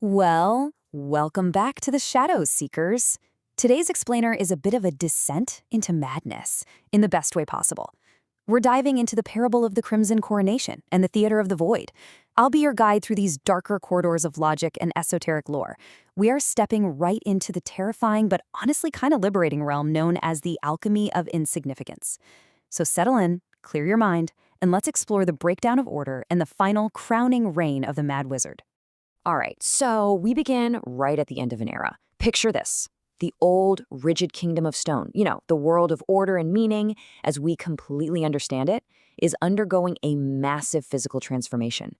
Well, welcome back to the Shadows Seekers. Today's explainer is a bit of a descent into madness, in the best way possible. We're diving into the parable of the Crimson Coronation and the Theater of the Void. I'll be your guide through these darker corridors of logic and esoteric lore. We are stepping right into the terrifying but honestly kind of liberating realm known as the alchemy of insignificance. So settle in, clear your mind, and let's explore the breakdown of order and the final crowning reign of the Mad Wizard. All right, so we begin right at the end of an era. Picture this. The old, rigid kingdom of stone, the world of order and meaning, as we completely understand it, is undergoing a massive physical transformation.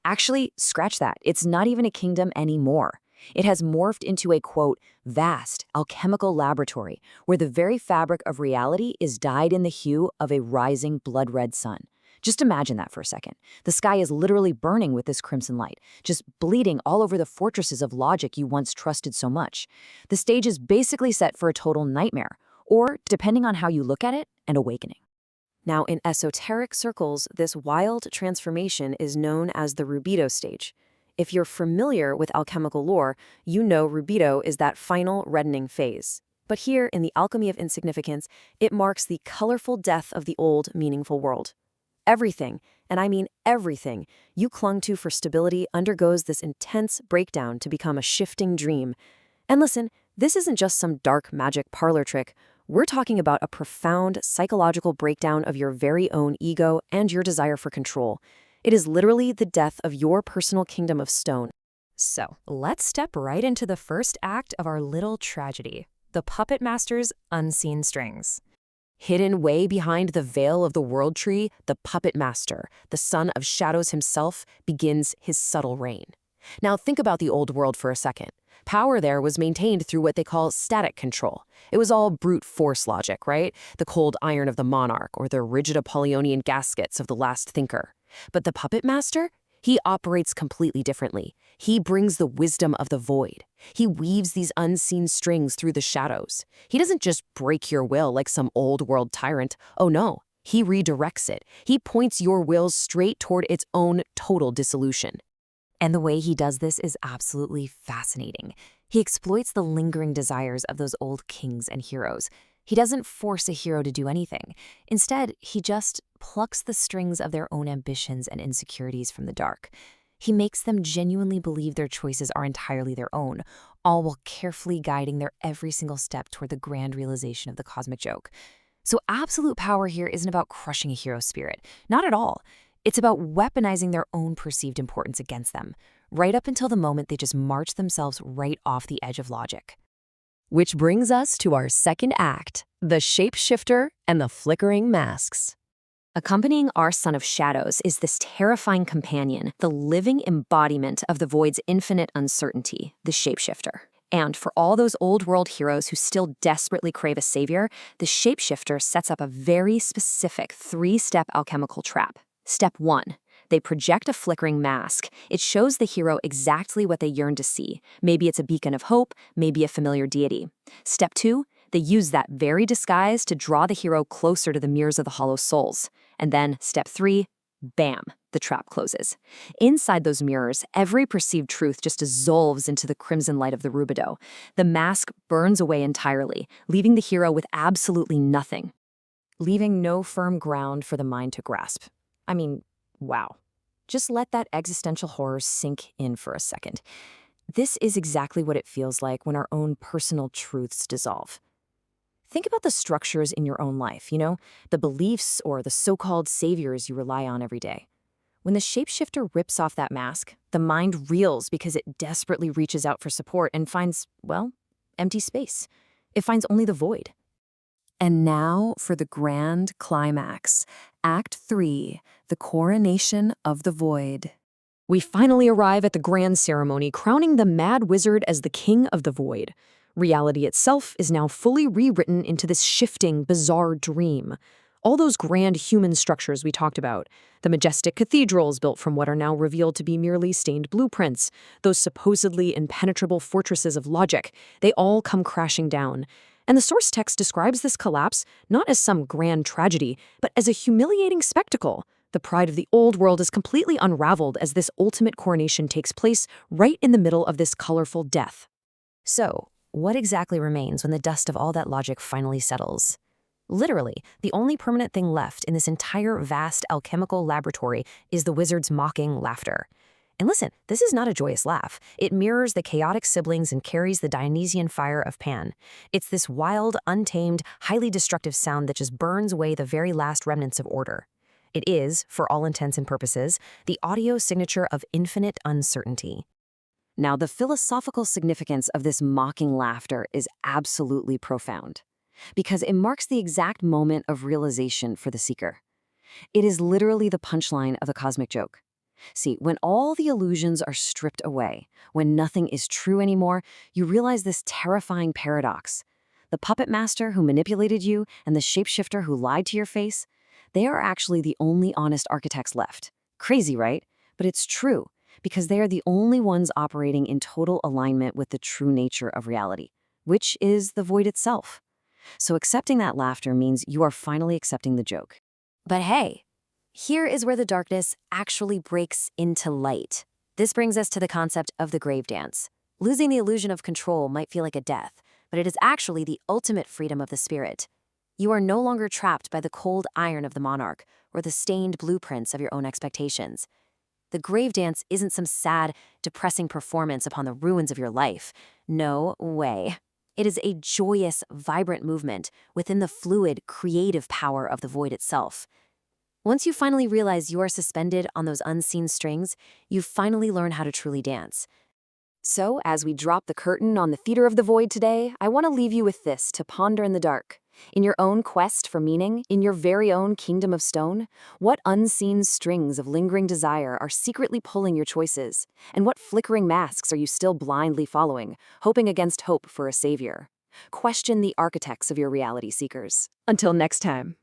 Actually, scratch that. It's not even a kingdom anymore. It has morphed into a, quote, vast alchemical laboratory where the very fabric of reality is dyed in the hue of a rising blood-red sun. Just imagine that for a second. The sky is literally burning with this crimson light, just bleeding all over the fortresses of logic you once trusted so much. The stage is basically set for a total nightmare, or, depending on how you look at it, an awakening. Now, in esoteric circles, this wild transformation is known as the Rubedo stage. If you're familiar with alchemical lore, you know Rubedo is that final reddening phase. But here, in the alchemy of insignificance, it marks the colorful death of the old, meaningful world. Everything, and I mean everything, you clung to for stability undergoes this intense breakdown to become a shifting dream. And listen, this isn't just some dark magic parlor trick. We're talking about a profound psychological breakdown of your very own ego and your desire for control. It is literally the death of your personal kingdom of stone. So, let's step right into the first act of our little tragedy, the Puppet Master's unseen strings. Hidden way behind the veil of the World Tree, the Puppet Master, the son of Shadows himself, begins his subtle reign. Now think about the old world for a second. Power there was maintained through what they call static control. It was all brute force logic, right? The cold iron of the monarch or the rigid Apollonian gaskets of the last thinker. But the Puppet Master? He operates completely differently. He brings the wisdom of the void. He weaves these unseen strings through the shadows. He doesn't just break your will like some old-world tyrant. Oh no, he redirects it. He points your will straight toward its own total dissolution. And the way he does this is absolutely fascinating. He exploits the lingering desires of those old kings and heroes. He doesn't force a hero to do anything. Instead, he just plucks the strings of their own ambitions and insecurities from the dark. He makes them genuinely believe their choices are entirely their own, all while carefully guiding their every single step toward the grand realization of the cosmic joke. So absolute power here isn't about crushing a hero's spirit. Not at all. It's about weaponizing their own perceived importance against them, right up until the moment they just march themselves right off the edge of logic. Which brings us to our second act, the Shapeshifter and the Flickering Masks. Accompanying our Son of Shadows is this terrifying companion, the living embodiment of the Void's infinite uncertainty, the Shapeshifter. And for all those old-world heroes who still desperately crave a savior, the Shapeshifter sets up a very specific three-step alchemical trap. Step 1. They project a flickering mask. It shows the hero exactly what they yearn to see. Maybe it's a beacon of hope, maybe a familiar deity. Step 2. They use that very disguise to draw the hero closer to the mirrors of the Hollow Souls. And then, step 3, bam, the trap closes. Inside those mirrors, every perceived truth just dissolves into the crimson light of the Rubedo. The mask burns away entirely, leaving the hero with absolutely nothing, leaving no firm ground for the mind to grasp. I mean, wow. Just let that existential horror sink in for a second. This is exactly what it feels like when our own personal truths dissolve. Think about the structures in your own life, the beliefs or the so-called saviors you rely on every day. When the Shapeshifter rips off that mask, the mind reels because it desperately reaches out for support and finds, well, empty space. It finds only the void. And now for the grand climax, Act 3, the Coronation of the Void. We finally arrive at the grand ceremony, crowning the Mad Wizard as the King of the Void. Reality itself is now fully rewritten into this shifting, bizarre dream. All those grand human structures we talked about, the majestic cathedrals built from what are now revealed to be merely stained blueprints, those supposedly impenetrable fortresses of logic, they all come crashing down. And the source text describes this collapse not as some grand tragedy, but as a humiliating spectacle. The pride of the old world is completely unraveled as this ultimate coronation takes place right in the middle of this colorful death. So, what exactly remains when the dust of all that logic finally settles? Literally, the only permanent thing left in this entire vast alchemical laboratory is the wizard's mocking laughter. And listen, this is not a joyous laugh. It mirrors the chaotic siblings and carries the Dionysian fire of Pan. It's this wild, untamed, highly destructive sound that just burns away the very last remnants of order. It is, for all intents and purposes, the audio signature of infinite uncertainty. Now, the philosophical significance of this mocking laughter is absolutely profound, because it marks the exact moment of realization for the seeker. It is literally the punchline of the cosmic joke. See, when all the illusions are stripped away, when nothing is true anymore, you realize this terrifying paradox. The puppet master who manipulated you and the shapeshifter who lied to your face, they are actually the only honest architects left. Crazy, right? But it's true, because they are the only ones operating in total alignment with the true nature of reality, which is the void itself. So accepting that laughter means you are finally accepting the joke. But hey, here is where the darkness actually breaks into light. This brings us to the concept of the grave dance. Losing the illusion of control might feel like a death, but it is actually the ultimate freedom of the spirit. You are no longer trapped by the cold iron of the monarch or the stained blueprints of your own expectations. The grave dance isn't some sad, depressing performance upon the ruins of your life. No way. It is a joyous, vibrant movement within the fluid, creative power of the void itself. Once you finally realize you are suspended on those unseen strings, you finally learn how to truly dance. So, as we drop the curtain on the theater of the void today, I want to leave you with this to ponder in the dark. In your own quest for meaning, in your very own kingdom of stone, what unseen strings of lingering desire are secretly pulling your choices? And what flickering masks are you still blindly following, hoping against hope for a savior? Question the architects of your reality, seekers. Until next time.